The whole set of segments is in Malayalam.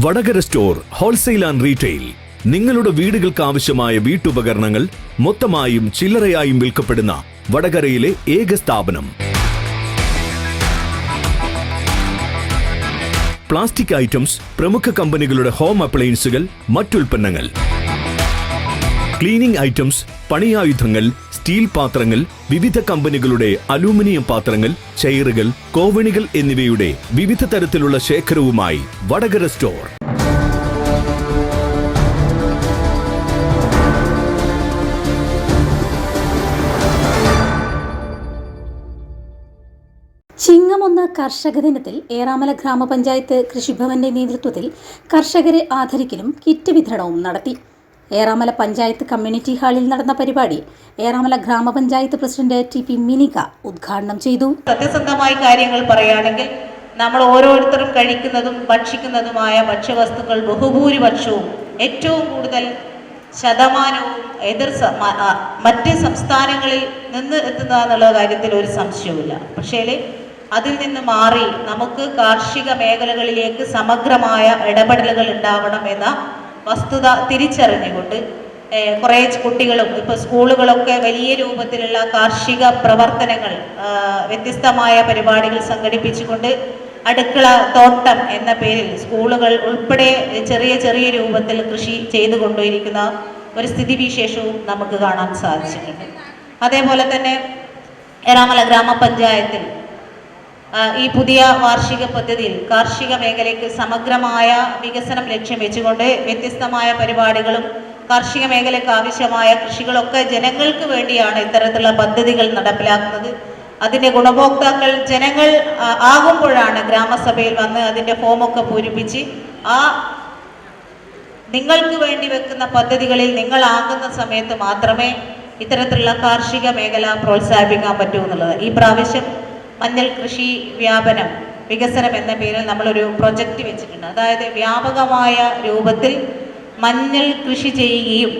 Vadakara store wholesale and retail. നിങ്ങളുടെ വീടുകൾക്ക് ആവശ്യമായ വീട്ടുപകരണങ്ങൾ മൊത്തമായും ചില്ലറയായും വിൽക്കപ്പെടുന്ന വടകരയിലെ ഏക സ്ഥാപനം. പ്ലാസ്റ്റിക് ഐറ്റംസ്, പ്രമുഖ കമ്പനികളുടെ ഹോം അപ്ലയൻസുകൾ, മറ്റുൽപ്പന്നങ്ങൾ, ക്ലീനിംഗ് ഐറ്റംസ്, പണിയായുധങ്ങൾ, സ്റ്റീൽ പാത്രങ്ങൾ, വിവിധ കമ്പനികളുടെ അലൂമിനിയം പാത്രങ്ങൾ, ചെയറുകൾ, കോവണികൾ എന്നിവയുടെ വിവിധ തരത്തിലുള്ള ശേഖരവുമായി വടകര സ്റ്റോർ. ചിങ്ങമൊന്ന് കർഷക ദിനത്തിൽ ഏറാമല ഗ്രാമപഞ്ചായത്ത് കൃഷിഭവന്റെ നേതൃത്വത്തിൽ കർഷകരെ ആദരിക്കലും കിറ്റ് വിതരണവും നടത്തി. ഏറാമല പഞ്ചായത്ത് കമ്മ്യൂണിറ്റി ഹാളിൽ നടന്ന പരിപാടി ഏറാമല ഗ്രാമപഞ്ചായത്ത് പ്രസിഡന്റ് ടി.പി. മിനിക ഉദ്ഘാടനം ചെയ്തു. സത്യസന്ധമായ കാര്യങ്ങൾ പറയുകയാണെങ്കിൽ നമ്മൾ ഓരോരുത്തരും കഴിക്കുന്നതും ഭക്ഷിക്കുന്നതുമായ ഭക്ഷ്യവസ്തുക്കൾ ബഹുഭൂരിപക്ഷവും ഏറ്റവും കൂടുതൽ ശതമാനവും മറ്റ് സംസ്ഥാനങ്ങളിൽ നിന്ന് എത്തുന്നതെന്നുള്ള കാര്യത്തിൽ ഒരു സംശയവുമില്ല. പക്ഷേ അതിൽ നിന്ന് മാറി നമുക്ക് കാർഷിക മേഖലകളിലേക്ക് സമഗ്രമായ ഇടപെടലുകൾ ഉണ്ടാവണമെന്ന വസ്തുത തിരിച്ചറിഞ്ഞുകൊണ്ട് കുറേ കുട്ടികളും ഇപ്പോൾ സ്കൂളുകളൊക്കെ വലിയ രൂപത്തിലുള്ള കാർഷിക പ്രവർത്തനങ്ങൾ, വ്യത്യസ്തമായ പരിപാടികൾ സംഘടിപ്പിച്ചുകൊണ്ട് അടുക്കള തോട്ടം എന്ന പേരിൽ സ്കൂളുകൾ ഉൾപ്പെടെ ചെറിയ ചെറിയ രൂപത്തിൽ കൃഷി ചെയ്തു കൊണ്ടിരിക്കുന്ന ഒരു സ്ഥിതിവിശേഷവും നമുക്ക് കാണാൻ സാധിച്ചിട്ടുണ്ട്. അതേപോലെ തന്നെ ഏറാമല ഗ്രാമപഞ്ചായത്തിൽ ഈ പുതിയ വാർഷിക പദ്ധതിയിൽ കാർഷിക മേഖലയ്ക്ക് സമഗ്രമായ വികസനം ലക്ഷ്യം വെച്ചുകൊണ്ട് വ്യത്യസ്തമായ പരിപാടികളും കാർഷിക മേഖലയ്ക്ക് ആവശ്യമായ കൃഷികളൊക്കെ ജനങ്ങൾക്ക് വേണ്ടിയാണ് ഇത്തരത്തിലുള്ള പദ്ധതികൾ നടപ്പിലാക്കുന്നത്. അതിൻ്റെ ഗുണഭോക്താക്കൾ ജനങ്ങൾ ആകുമ്പോഴാണ് ഗ്രാമസഭയിൽ വന്ന് അതിൻ്റെ ഫോമൊക്കെ പൂരിപ്പിച്ച് നിങ്ങൾക്ക് വേണ്ടി വെക്കുന്ന പദ്ധതികളിൽ നിങ്ങളാകുന്ന സമയത്ത് മാത്രമേ ഇത്തരത്തിലുള്ള കാർഷിക മേഖല പ്രോത്സാഹിപ്പിക്കാൻ പറ്റൂ എന്നുള്ളത്. ഈ പ്രാവശ്യം മഞ്ഞൾ കൃഷി വ്യാപനം വികസനം എന്ന പേരിൽ നമ്മളൊരു പ്രൊജക്റ്റ് വെച്ചിട്ടുണ്ട്. അതായത് വ്യാപകമായ രൂപത്തിൽ മഞ്ഞൾ കൃഷി ചെയ്യുകയും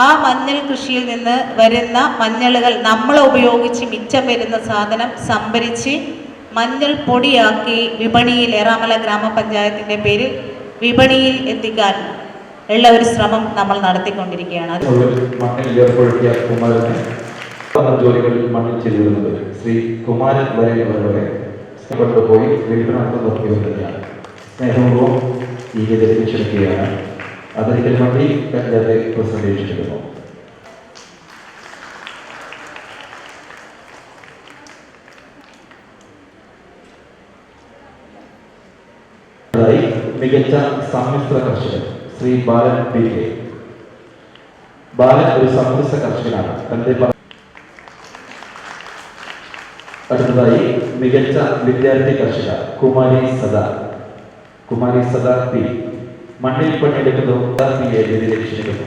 ആ മഞ്ഞൾ കൃഷിയിൽ നിന്ന് വരുന്ന മഞ്ഞളുകൾ നമ്മൾ ഉപയോഗിച്ച് മിച്ചം വരുന്ന സാധനം സംഭരിച്ച് മഞ്ഞൾ പൊടിയാക്കി വിപണിയിൽ ഏറാമല ഗ്രാമപഞ്ചായത്തിൻ്റെ പേരിൽ വിപണിയിൽ എത്തിക്കാൻ ഉള്ള ഒരു ശ്രമം നമ്മൾ നടത്തിക്കൊണ്ടിരിക്കുകയാണ്. ജോലികളിൽ മണ്ണിൽ ചെയ്തിരുന്നത് ശ്രീ കുമാരൻ വരെയുള്ളവരെ കൊണ്ടുപോയി വിൽപ്പനാർത്ഥം നടത്തിക്കൊണ്ടിരിക്കുകയാണ്. സ്നേഹപൂർവ്വം ഈ രീതിയിൽ ക്ഷണിക്കുകയാണ്. അതിന് വേണ്ടി പഞ്ചായത്ത് പ്രസിഡന്റ് ക്ഷണിക്കുന്നു. മികച്ച സമ്മിശ്ര കർഷകൻ ശ്രീ ബാലൻ പി.കെ. ബാലൻ ഒരു സമ്മിശ്ര കർഷകനാണ്. തന്റെ അടുത്തതായി മികച്ച വിദ്യാർത്ഥി കർഷക കുമാരി സദ പി. മണ്ണിൽ പണിയെടുക്കുന്നു പി.എ. ക്ഷണിക്കുന്നു.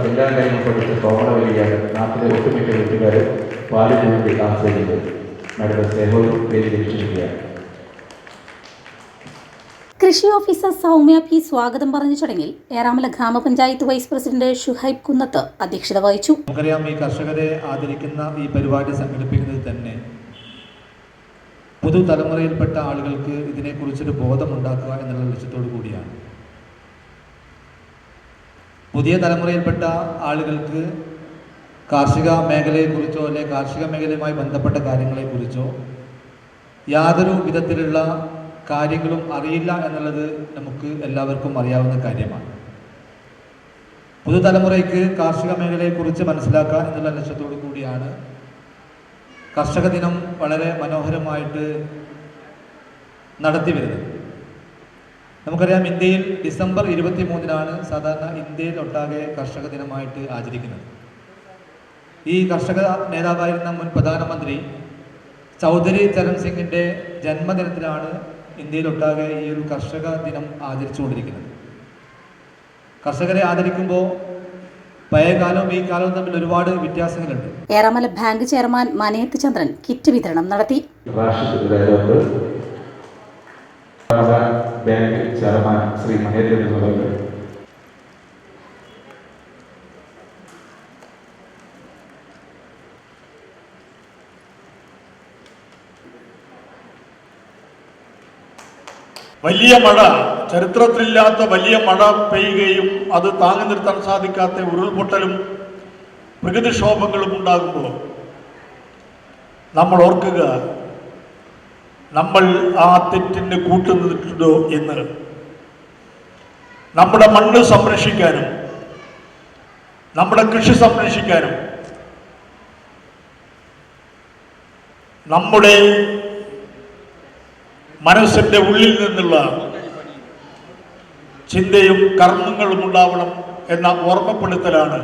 എല്ലാ കാര്യങ്ങളും പഠിച്ച് കോമണ വഴിയാണ് നാട്ടിലെ ഒട്ടുമിക്ക വീട്ടുകാരും പാലിന് വേണ്ടി ആശ്രയിക്കുന്നത്. മാഡം സ്നേഹവും ക്ഷണിക്കുകയാണ്. കൃഷി ഓഫീസർ സൗമ്യ പി സ്വാഗതം പറഞ്ഞ ചടങ്ങിൽ ഏറാമല ഗ്രാമപഞ്ചായത്ത് വൈസ് പ്രസിഡന്റ് ഷുഹൈബ് കുന്നത്ത് അധ്യക്ഷത വഹിച്ചു. നമുക്കറിയാം, ഈ കർഷകരെ ആദരിക്കുന്ന ഈ പരിപാടി സംഘടിപ്പിക്കുന്നത് തന്നെ പുതുതലമുറയിൽപ്പെട്ട ആളുകൾക്ക് ഇതിനെക്കുറിച്ചൊരു ബോധമുണ്ടാക്കുക എന്നുള്ള ലക്ഷ്യത്തോടു കൂടിയാണ്. പുതിയ തലമുറയിൽപ്പെട്ട ആളുകൾക്ക് കാർഷിക മേഖലയെക്കുറിച്ചോ അല്ലെങ്കിൽ കാർഷിക മേഖലയുമായി ബന്ധപ്പെട്ട കാര്യങ്ങളെക്കുറിച്ചോ യാതൊരു വിധത്തിലുള്ള കാര്യങ്ങളും അറിയില്ല എന്നുള്ളത് നമുക്ക് എല്ലാവർക്കും അറിയാവുന്ന കാര്യമാണ്. പുതുതലമുറയ്ക്ക് കാർഷിക മേഖലയെക്കുറിച്ച് മനസ്സിലാക്കുക എന്നുള്ള ലക്ഷ്യത്തോടു കൂടിയാണ് കർഷക ദിനം വളരെ മനോഹരമായിട്ട് നടത്തി വരുന്നത്. നമുക്കറിയാം, ഇന്ത്യയിൽ ഡിസംബർ 23 സാധാരണ ഇന്ത്യയിൽ ഒട്ടാകെ കർഷക ദിനമായിട്ട് ആചരിക്കുന്നത്. ഈ കർഷക നേതാവായിരുന്ന മുൻ പ്രധാനമന്ത്രി ചൗധരി ചരൺ സിംഗിൻ്റെ ജന്മദിനത്തിലാണ് ഇന്ത്യയിലൊട്ടാകെ ഈ ഒരു കർഷക ദിനം ആചരിച്ചുകൊണ്ടിരിക്കുന്നത്. കർഷകരെ ആദരിക്കുമ്പോൾ പഴയ കാലവും ഈ കാലവും തമ്മിൽ ഒരുപാട് വ്യത്യാസങ്ങളുണ്ട്. ഏറാമല ബാങ്ക് ചെയർമാൻ മനയത്ത് ചന്ദ്രൻ കിറ്റ് വിതരണം നടത്തി. ബാങ്ക് ചെയർമാൻ ശ്രീ മനയത്ത് വലിയ മഴ, ചരിത്രത്തിലില്ലാത്ത വലിയ മഴ പെയ്യുകയും അത് താങ്ങി നിർത്താൻ സാധിക്കാത്ത ഉരുൾപൊട്ടലും പ്രകൃതിക്ഷോഭങ്ങളും ഉണ്ടാകുമ്പോൾ നമ്മൾ ഓർക്കുക, നമ്മൾ ആ തെറ്റിന് കൂട്ടുനിന്നിട്ടുണ്ടോ എന്ന്. നമ്മുടെ മണ്ണ് സംരക്ഷിക്കാനും നമ്മുടെ കൃഷി സംരക്ഷിക്കാനും നമ്മുടെ മനസ്സിൻ്റെ ഉള്ളിൽ നിന്നുള്ള ചിന്തയും കർമ്മങ്ങളും ഉണ്ടാവണം എന്ന ഓർമ്മപ്പെടുത്തലാണ്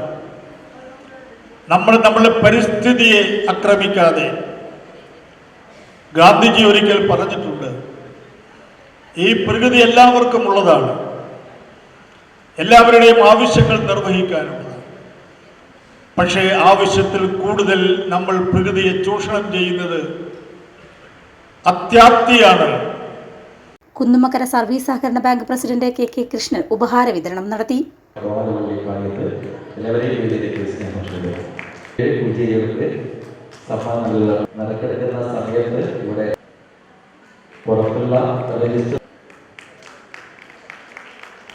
നമ്മളെ പരിസ്ഥിതിയെ ആക്രമിക്കാതെ. ഗാന്ധിജി ഒരിക്കൽ പറഞ്ഞിട്ടുണ്ട്, ഈ പ്രകൃതി എല്ലാവർക്കും ഉള്ളതാണ്, എല്ലാവരുടെയും ആവശ്യങ്ങൾ നിർവഹിക്കാനുള്ളത്. പക്ഷേ ആവശ്യത്തിൽ കൂടുതൽ നമ്മൾ പ്രകൃതിയെ ചൂഷണം ചെയ്യുന്നത് അത്യാപ്തിയാണ്. കുന്നുമക്കര സർവീസ് സഹകരണ ബാങ്ക് പ്രസിഡന്റ് KK കൃഷ്ണൻ ഉപഹാര വിതരണം നടത്തി.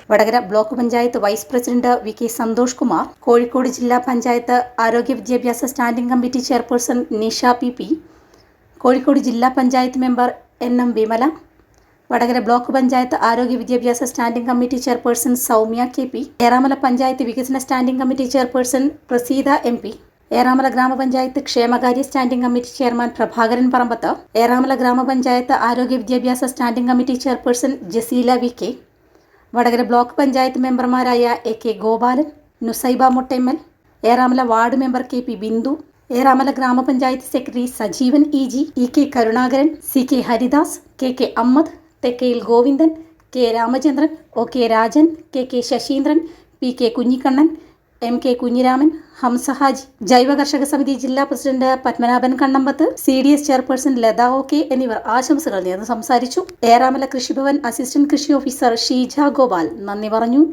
Vadakara block panchayat vice president VK Santhosh Kumar, Kozhikode ജില്ലാ പഞ്ചായത്ത് ആരോഗ്യ വിദ്യാഭ്യാസ standing committee chairperson Nisha PP, Kozhikode ജില്ലാ panchayat member NM Vimala, Vadakara block panchayat ആരോഗ്യ വിദ്യാഭ്യാസ standing committee chairperson Soumya KP, Eramala panchayat വികസന standing committee chairperson Praseetha MP, Eramala ഗ്രാമപഞ്ചായത്ത് ക്ഷേമകാര്യ standing committee chairman Prabhakaran Parambath, Eramala ഗ്രാമപഞ്ചായത്ത് ആരോഗ്യ വിദ്യാഭ്യാസ standing committee chairperson Jaseela VK, Vadakara block panchayat മെമ്പർമാരായ AK Gopalan, Nusaiba Muttammal, Eramala ward member KP Bindu, Eramala ഗ്രാമപഞ്ചായത്ത് secretary Sajeevan EG, EK Karunakaran, CK Haridas, KK Ammad, Thekkayil Govindan, K Ramachandran, OK Rajan, KK Sasheendran, PK Kunhikannan, MK Kunhiraman, Hamza Haji, ജൈവ കർഷക സമിതി ജില്ലാ president Padmanabhan Kannambath, CDS chairperson Latha OK എന്നിവർ ആശംസകൾ നേർന്ന് സംസാരിച്ചു. ഏറാമല കൃഷിഭവൻ അസിസ്റ്റന്റ് കൃഷി ഓഫീസർ ഷീജ ഗോപാൽ നന്ദി പറഞ്ഞു.